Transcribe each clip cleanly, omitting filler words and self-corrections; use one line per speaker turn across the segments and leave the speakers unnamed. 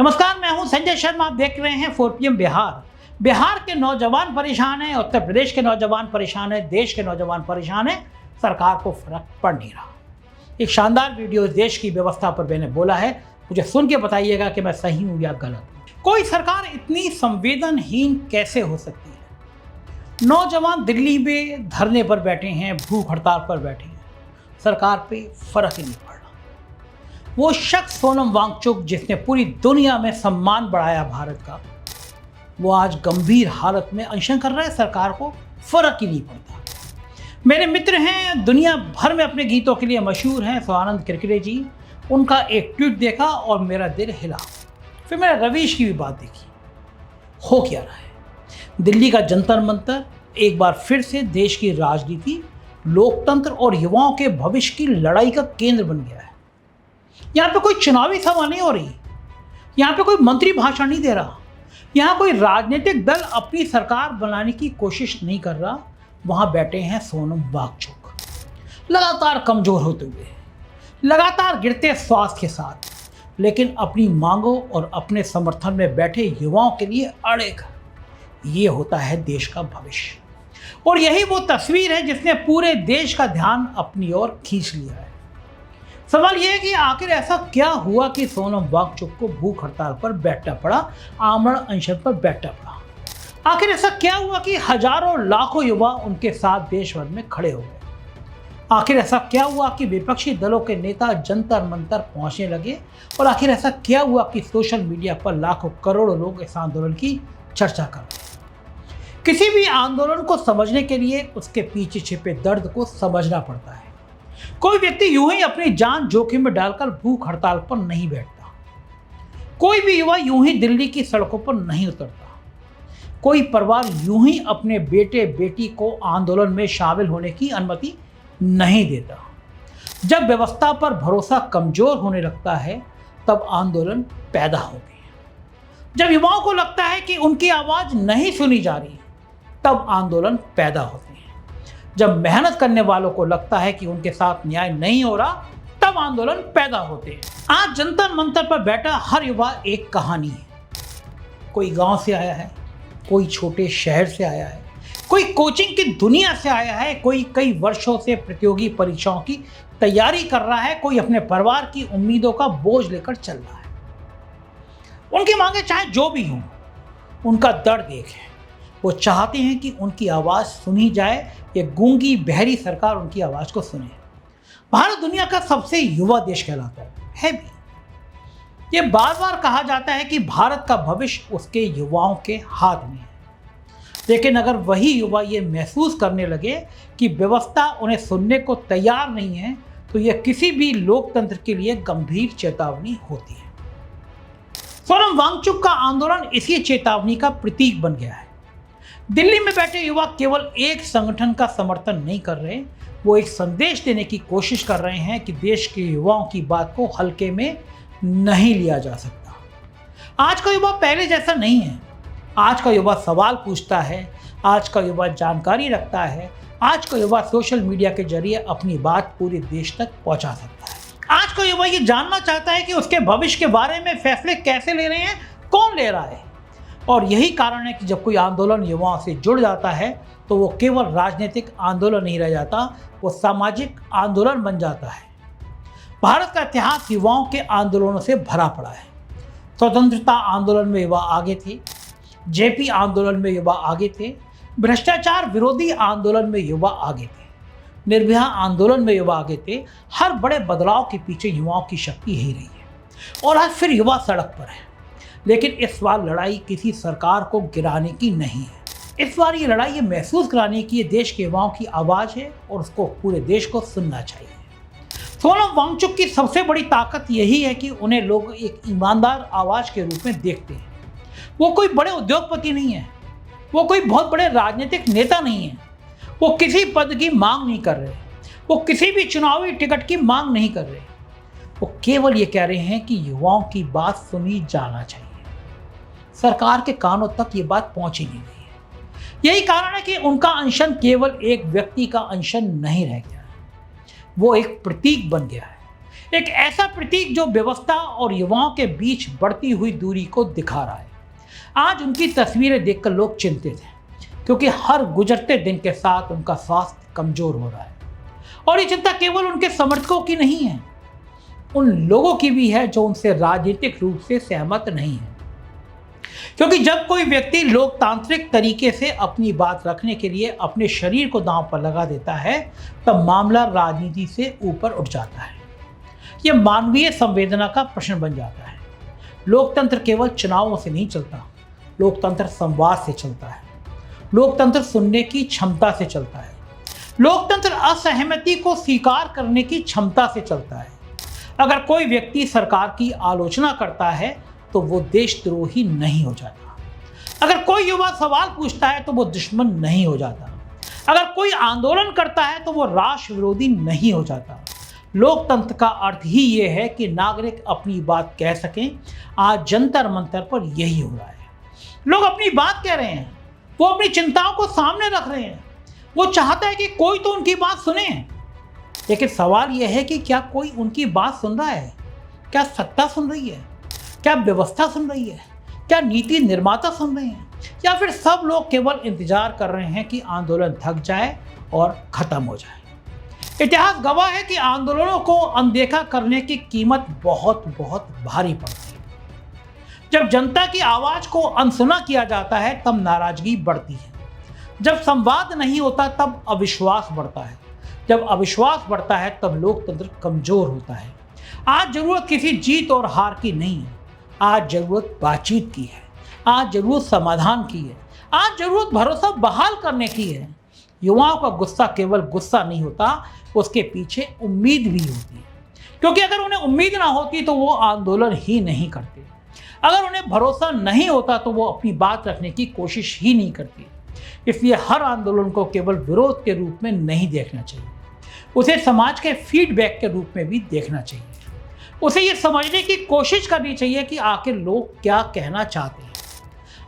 नमस्कार, मैं हूं संजय शर्मा। आप देख रहे हैं 4PM बिहार। बिहार के नौजवान परेशान हैं, उत्तर प्रदेश के नौजवान परेशान हैं, देश के नौजवान परेशान हैं। सरकार को फर्क पड़ नहीं रहा। एक शानदार वीडियो इस देश की व्यवस्था पर मैंने बोला है, मुझे सुन के बताइएगा कि मैं सही हूं या गलत। कोई सरकार इतनी संवेदनहीन कैसे हो सकती है? नौजवान दिल्ली में धरने पर बैठे हैं, भूख हड़ताल पर बैठे हैं, सरकार पे फर्क ही नहीं पड़ रहा। वो शख्स सोनम वांगचुक जिसने पूरी दुनिया में सम्मान बढ़ाया भारत का, वो आज गंभीर हालत में अनशन कर रहा है। सरकार को फर्क ही नहीं पड़ता। मेरे मित्र हैं, दुनिया भर में अपने गीतों के लिए मशहूर हैं, स्वानंद किरकिरे जी। उनका एक ट्वीट देखा और मेरा दिल हिला। फिर मैंने रवीश की भी बात देखी। हो क्या रहा है? दिल्ली का जंतर मंतर एक बार फिर से देश की राजनीति, लोकतंत्र और युवाओं के भविष्य की लड़ाई का केंद्र बन गया है। यहाँ पे कोई चुनावी सभा नहीं हो रही, यहाँ पे कोई मंत्री भाषण नहीं दे रहा, यहाँ कोई राजनीतिक दल अपनी सरकार बनाने की कोशिश नहीं कर रहा। वहाँ बैठे हैं सोनम वांगचुक, लगातार कमजोर होते हुए, लगातार गिरते स्वास्थ्य के साथ, लेकिन अपनी मांगों और अपने समर्थन में बैठे युवाओं के लिए अड़े खड़े। ये होता है देश का भविष्य, और यही वो तस्वीर है जिसने पूरे देश का ध्यान अपनी ओर खींच लिया है। सवाल यह है कि आखिर ऐसा क्या हुआ कि सोनम वांगचुक को भूख हड़ताल पर बैठना पड़ा, आमरण अनशन पर बैठना पड़ा? आखिर ऐसा क्या हुआ कि हजारों लाखों युवा उनके साथ देश भर में खड़े हो गए? आखिर ऐसा क्या हुआ कि विपक्षी दलों के नेता जंतर मंतर पहुंचने लगे? और आखिर ऐसा क्या हुआ कि सोशल मीडिया पर लाखों करोड़ों लोग इस आंदोलन की चर्चा कर रहे हैं? किसी भी आंदोलन को समझने के लिए उसके पीछे छिपे दर्द को समझना पड़ता है। कोई व्यक्ति यूं ही अपनी जान जोखिम में डालकर भूख हड़ताल पर नहीं बैठता। कोई भी युवा यूं ही दिल्ली की सड़कों पर नहीं उतरता। कोई परिवार यूं ही अपने बेटे बेटी को आंदोलन में शामिल होने की अनुमति नहीं देता। जब व्यवस्था पर भरोसा कमजोर होने लगता है, तब आंदोलन पैदा होते हैं। जब युवाओं को लगता है कि उनकी आवाज नहीं सुनी जा रही, तब आंदोलन पैदा होते हैं। जब मेहनत करने वालों को लगता है कि उनके साथ न्याय नहीं हो रहा, तब आंदोलन पैदा होते हैं। आज जंतर मंतर पर बैठा हर युवा एक कहानी है। कोई गांव से आया है, कोई छोटे शहर से आया है, कोई कोचिंग की दुनिया से आया है, कोई कई वर्षों से प्रतियोगी परीक्षाओं की तैयारी कर रहा है, कोई अपने परिवार की उम्मीदों का बोझ लेकर चल रहा है। उनकी मांगे चाहे जो भी हों, उनका दर्द एक है। वो चाहते हैं कि उनकी आवाज़ सुनी जाए, ये गूंगी बहरी सरकार उनकी आवाज़ को सुने। भारत दुनिया का सबसे युवा देश कहलाता है भी। ये बार बार कहा जाता है कि भारत का भविष्य उसके युवाओं के हाथ में है। लेकिन अगर वही युवा ये महसूस करने लगे कि व्यवस्था उन्हें सुनने को तैयार नहीं है, तो यह किसी भी लोकतंत्र के लिए गंभीर चेतावनी होती है। सोनम वांगचुक का आंदोलन इसी चेतावनी का प्रतीक बन गया है। दिल्ली में बैठे युवा केवल एक संगठन का समर्थन नहीं कर रहे, वो एक संदेश देने की कोशिश कर रहे हैं कि देश के युवाओं की बात को हल्के में नहीं लिया जा सकता। आज का युवा पहले जैसा नहीं है। आज का युवा सवाल पूछता है, आज का युवा जानकारी रखता है, आज का युवा सोशल मीडिया के जरिए अपनी बात पूरे देश तक पहुंचा सकता है। आज का युवा ये जानना चाहता है कि उसके भविष्य के बारे में फैसले कैसे ले रहे हैं, कौन ले रहा है। और यही कारण है कि जब कोई आंदोलन युवाओं से जुड़ जाता है, तो वो केवल राजनीतिक आंदोलन नहीं रह जाता, वो सामाजिक आंदोलन बन जाता है। भारत का इतिहास युवाओं के आंदोलनों से भरा पड़ा है। स्वतंत्रता आंदोलन में युवा आगे थे, जेपी आंदोलन में युवा आगे थे, भ्रष्टाचार विरोधी आंदोलन में युवा आगे थे, निर्भया आंदोलन में युवा आगे थे। हर बड़े बदलाव के पीछे युवाओं की शक्ति ही रही है, और आज फिर युवा सड़क पर है। लेकिन इस बार लड़ाई किसी सरकार को गिराने की नहीं है। इस बार ये लड़ाई ये महसूस कराने की ये देश के युवाओं की आवाज़ है, और उसको पूरे देश को सुनना चाहिए। सोनम वांगचुक की सबसे बड़ी ताकत यही है कि उन्हें लोग एक ईमानदार आवाज़ के रूप में देखते हैं। वो कोई बड़े उद्योगपति नहीं है, वो कोई बहुत बड़े राजनीतिक नेता नहीं है, वो किसी पद की मांग नहीं कर रहे, वो किसी भी चुनावी टिकट की मांग नहीं कर रहे। वो केवल ये कह रहे हैं कि युवाओं की बात सुनी जाना चाहिए। सरकार के कानों तक ये बात पहुंच ही नहीं रही है। यही कारण है कि उनका अनशन केवल एक व्यक्ति का अनशन नहीं रह गया, वो एक प्रतीक बन गया है। एक ऐसा प्रतीक जो व्यवस्था और युवाओं के बीच बढ़ती हुई दूरी को दिखा रहा है। आज उनकी तस्वीरें देखकर लोग चिंतित हैं, क्योंकि हर गुजरते दिन के साथ उनका स्वास्थ्य कमजोर हो रहा है। और ये चिंता केवल उनके समर्थकों की नहीं है, उन लोगों की भी है जो उनसे राजनीतिक रूप से सहमत नहीं है। क्योंकि जब कोई व्यक्ति लोकतांत्रिक तरीके से अपनी बात रखने के लिए अपने शरीर को दांव पर लगा देता है, तब मामला राजनीति से ऊपर उठ जाता है। यह मानवीय संवेदना का प्रश्न बन जाता है। लोकतंत्र केवल चुनावों से नहीं चलता, लोकतंत्र संवाद से चलता है। लोकतंत्र सुनने की क्षमता से चलता है। लोकतंत्र असहमति को स्वीकार करने की क्षमता से चलता है। अगर कोई व्यक्ति सरकार की आलोचना करता है तो वो देशद्रोही नहीं हो जाता। अगर कोई युवा सवाल पूछता है तो वो दुश्मन नहीं हो जाता। अगर कोई आंदोलन करता है तो वो राष्ट्र विरोधी नहीं हो जाता। लोकतंत्र का अर्थ ही ये है कि नागरिक अपनी बात कह सकें। आज जंतर मंतर पर यही हो रहा है। लोग अपनी बात कह रहे हैं, वो अपनी चिंताओं को सामने रख रहे हैं। वो चाहता है कि कोई तो उनकी बात सुने। लेकिन सवाल यह है कि क्या कोई उनकी बात सुन रहा है? क्या सत्ता सुन रही है? क्या व्यवस्था सुन रही है? क्या नीति निर्माता सुन रहे हैं? या फिर सब लोग केवल इंतजार कर रहे हैं कि आंदोलन थक जाए और खत्म हो जाए? इतिहास गवाह है कि आंदोलनों को अनदेखा करने की कीमत बहुत बहुत भारी पड़ती है। जब जनता की आवाज को अनसुना किया जाता है तब नाराजगी बढ़ती है। जब संवाद नहीं होता तब अविश्वास बढ़ता है। जब अविश्वास बढ़ता है तब लोकतंत्र कमजोर होता है। आज जरूरत किसी जीत और हार की नहीं है। आज जरूरत बातचीत की है। आज जरूरत समाधान की है। आज जरूरत भरोसा बहाल करने की है। युवाओं का गुस्सा केवल गुस्सा नहीं होता, उसके पीछे उम्मीद भी होती है। क्योंकि अगर उन्हें उम्मीद ना होती तो वो आंदोलन ही नहीं करते। अगर उन्हें भरोसा नहीं होता तो वो अपनी बात रखने की कोशिश ही नहीं करती। इसलिए हर आंदोलन को केवल विरोध के रूप में नहीं देखना चाहिए, उसे समाज के फीडबैक के रूप में भी देखना चाहिए। उसे ये समझने की कोशिश करनी चाहिए कि आखिर लोग क्या कहना चाहते हैं।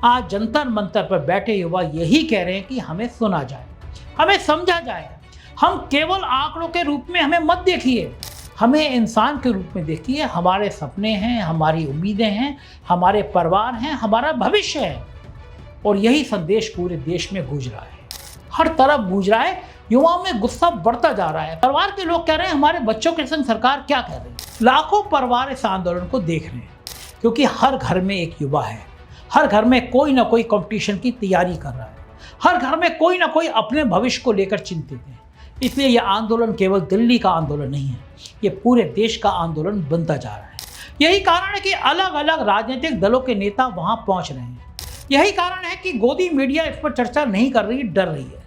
आज जंतर मंतर पर बैठे युवा यही कह रहे हैं कि हमें सुना जाए, हमें समझा जाए। हम केवल आंकड़ों के रूप में हमें मत देखिए, हमें इंसान के रूप में देखिए। हमारे सपने हैं, हमारी उम्मीदें हैं, हमारे परिवार हैं, हमारा भविष्य है। और यही संदेश पूरे देश में गूंज रहा है, हर तरफ गूंज रहा है। युवाओं में गुस्सा बढ़ता जा रहा है। परिवार के लोग कह रहे हैं हमारे बच्चों के संग सरकार क्या कर रही है। लाखों परिवार इस आंदोलन को देख रहे हैं, क्योंकि हर घर में एक युवा है। हर घर में कोई ना कोई कंपटीशन की तैयारी कर रहा है। हर घर में कोई ना कोई अपने भविष्य को लेकर चिंतित है। इसलिए यह आंदोलन केवल दिल्ली का आंदोलन नहीं है, ये पूरे देश का आंदोलन बनता जा रहा है। यही कारण है कि अलग अलग राजनीतिक दलों के नेता वहां पहुंच रहे हैं। यही कारण है कि गोदी मीडिया इस पर चर्चा नहीं कर रही, डर रही है।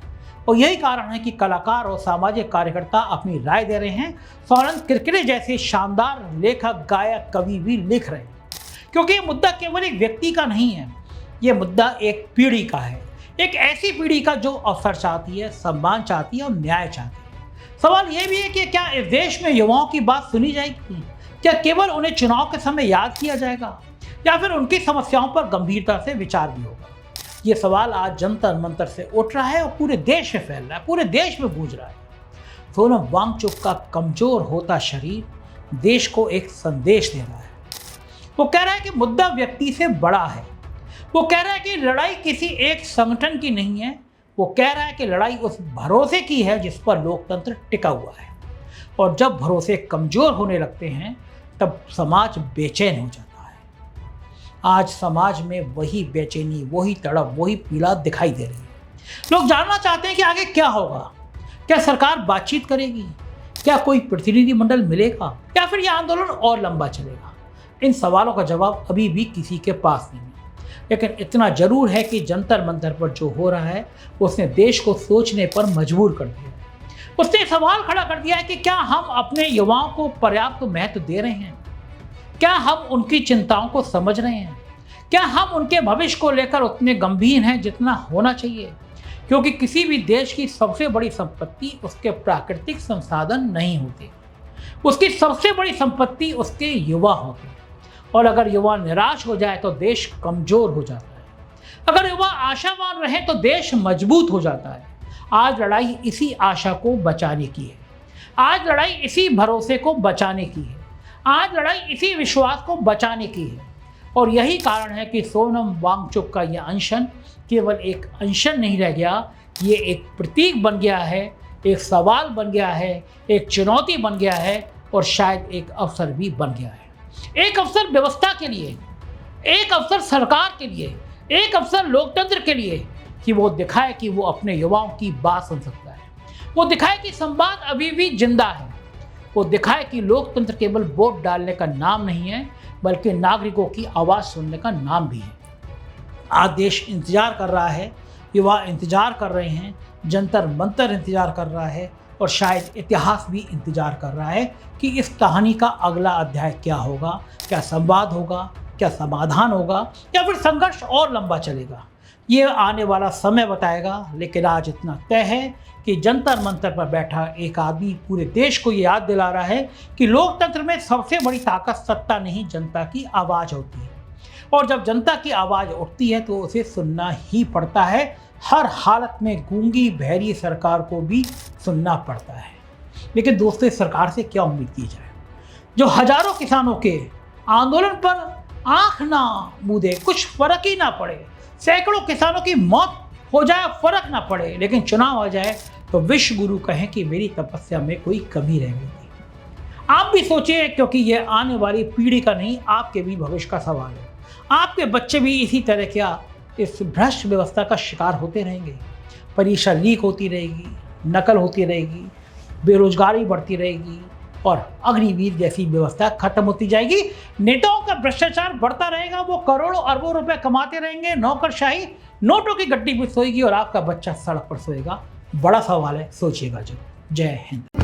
और यही कारण है कि कलाकार और सामाजिक कार्यकर्ता अपनी राय दे रहे हैं। सौनंद किरकिरे जैसे शानदार लेखक, गायक, कवि भी लिख रहे हैं। क्योंकि ये मुद्दा केवल एक व्यक्ति का नहीं है, ये मुद्दा एक पीढ़ी का है। एक ऐसी पीढ़ी का जो अवसर चाहती है, सम्मान चाहती है और न्याय चाहती है। सवाल ये भी है कि क्या इस देश में युवाओं की बात सुनी जाएगी? क्या केवल उन्हें चुनाव के समय याद किया जाएगा, या फिर उनकी समस्याओं पर गंभीरता से विचार भी होगा? ये सवाल आज जंतर मंतर से उठ रहा है और पूरे देश में फैल रहा है, पूरे देश में गूंज रहा है। सोनम वांगचुक का कमजोर होता शरीर देश को एक संदेश दे रहा है। वो कह रहा है कि मुद्दा व्यक्ति से बड़ा है। वो कह रहा है कि लड़ाई किसी एक संगठन की नहीं है। वो कह रहा है कि लड़ाई उस भरोसे की है जिस पर लोकतंत्र टिका हुआ है। और जब भरोसे कमजोर होने लगते हैं तब समाज बेचैन हो जाता है। आज समाज में वही बेचैनी, वही तड़प, वही पीड़ा दिखाई दे रही है। लोग जानना चाहते हैं कि आगे क्या होगा। क्या सरकार बातचीत करेगी? क्या कोई प्रतिनिधिमंडल मिलेगा? या फिर यह आंदोलन और लंबा चलेगा? इन सवालों का जवाब अभी भी किसी के पास नहीं है। लेकिन इतना जरूर है कि जंतर मंतर पर जो हो रहा है उसने देश को सोचने पर मजबूर कर दिया। उसने सवाल खड़ा कर दिया है कि क्या हम अपने युवाओं को पर्याप्त महत्व दे रहे हैं? क्या हम उनकी चिंताओं को समझ रहे हैं? क्या हम उनके भविष्य को लेकर उतने गंभीर हैं जितना होना चाहिए? क्योंकि किसी भी देश की सबसे बड़ी संपत्ति उसके प्राकृतिक संसाधन नहीं होते, उसकी सबसे बड़ी संपत्ति उसके युवा होते हैं। और अगर युवा निराश हो जाए तो देश कमजोर हो जाता है। अगर युवा आशावान रहे तो देश मजबूत हो जाता है। आज लड़ाई इसी आशा को बचाने की है। आज लड़ाई इसी भरोसे को बचाने की है। आज लड़ाई इसी विश्वास को बचाने की है और यही कारण है कि सोनम वांगचुक का यह अनशन केवल एक अनशन नहीं रह गया, ये एक प्रतीक बन गया है, एक सवाल बन गया है, एक चुनौती बन गया है और शायद एक अवसर भी बन गया है। एक अवसर व्यवस्था के लिए, एक अवसर सरकार के लिए, एक अवसर लोकतंत्र के लिए कि वो दिखाए कि वो अपने युवाओं की बात सुन सकता है, वो दिखाए कि संवाद अभी भी जिंदा है, वो दिखाए कि लोकतंत्र केवल वोट डालने का नाम नहीं है बल्कि नागरिकों की आवाज़ सुनने का नाम भी है। आज देश इंतजार कर रहा है, युवा इंतजार कर रहे हैं, जंतर मंतर इंतजार कर रहा है और शायद इतिहास भी इंतजार कर रहा है कि इस कहानी का अगला अध्याय क्या होगा, क्या संवाद होगा, क्या समाधान होगा या फिर संघर्ष और लंबा चलेगा। ये आने वाला समय बताएगा, लेकिन आज इतना तय है कि जंतर मंतर पर बैठा एक आदमी पूरे देश को ये याद दिला रहा है कि लोकतंत्र में सबसे बड़ी ताकत सत्ता नहीं, जनता की आवाज़ होती है और जब जनता की आवाज़ उठती है तो उसे सुनना ही पड़ता है। हर हालत में गूंगी बहरी सरकार को भी सुनना पड़ता है। लेकिन दोस्तों, इस सरकार से क्या उम्मीद की जाए जो हजारों किसानों के आंदोलन पर आंख ना मूंदे, कुछ फर्क ही ना पड़े, सैकड़ों किसानों की मौत हो जाए फर्क ना पड़े, लेकिन चुनाव आ जाए तो विश्व गुरु कहें कि मेरी तपस्या में कोई कमी रह गई थी। आप भी सोचिए, क्योंकि ये आने वाली पीढ़ी का नहीं, आपके भी भविष्य का सवाल है। आपके बच्चे भी इसी तरह क्या इस भ्रष्ट व्यवस्था का शिकार होते रहेंगे। परीक्षा लीक होती रहेगी, नकल होती रहेगी, बेरोजगारी बढ़ती रहेगी और अग्निवीर जैसी व्यवस्था खत्म होती जाएगी। नेताओं का भ्रष्टाचार बढ़ता रहेगा, वो करोड़ों अरबों रुपए कमाते रहेंगे, नौकरशाही नोटों की गड्डी भी सोएगी और आपका बच्चा सड़क पर सोएगा। बड़ा सवाल है, सोचिएगा जरूर। जय हिंद।